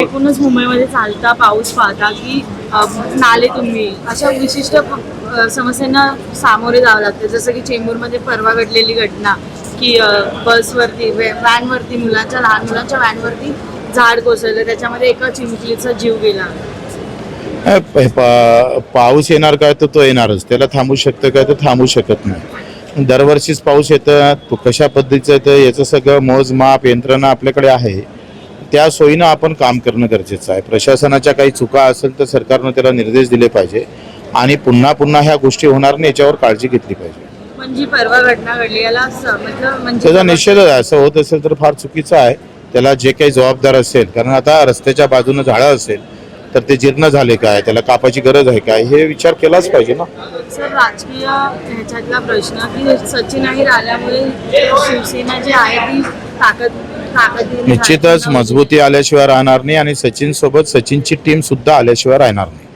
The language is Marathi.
एकूणच मुंबईमध्ये चालता पाऊस पाहता की नाले तुम्ही अशा विशिष्ट समस्यांना सामोरे जावं लागतं, जसं की चेंबूरमध्ये परवा घडलेली घटना की बसवरती व्हॅनवरती लहान मुलांच्या व्हॅनवरती झाड कोसळलं, त्याच्यामध्ये एका चिमुकलीचा जीव गेला. पाऊस येणार काय तर तो येणारच, त्याला थांबू शकतं काय तर थांबू शकत नाही. दरवर्षीच पाऊस येतं, तो कशा पद्धतीचं येतं याचं सगळं मोजमाप यंत्रणा आपल्याकडे आहे. त्या सोयीनं आपण काम करणं गरजेचं आहे. प्रशासनाच्या काही चुका असेल तर सरकारनं त्याला निर्देश दिले पाहिजे आणि पुन्हा पुन्हा ह्या गोष्टी होणार नाही याच्यावर काळजी घेतली पाहिजे. पण जी परवा घटना घडली याला म्हणजे त्याचा निषेधच असं होत असेल तर फार चुकीचं आहे. त्याला जे काही जबाबदार असेल, कारण आता रस्त्याच्या बाजूने झाडं असेल तर ते जीर्ण झाले काय, त्याला कापाची गरज आहे काय, हे विचार केलाच पाहिजे ना. सर, राजकीय ह्याच्यातला प्रश्न की सचिन अहिर आल्यामुळे शिवसेना जी आहे ती ताकदीने निश्चितच मजबूती आल्याशिवाय राहणार नाही आणि सचिन सोबत सचिनची टीम सुद्धा आल्याशिवाय राहणार नाही.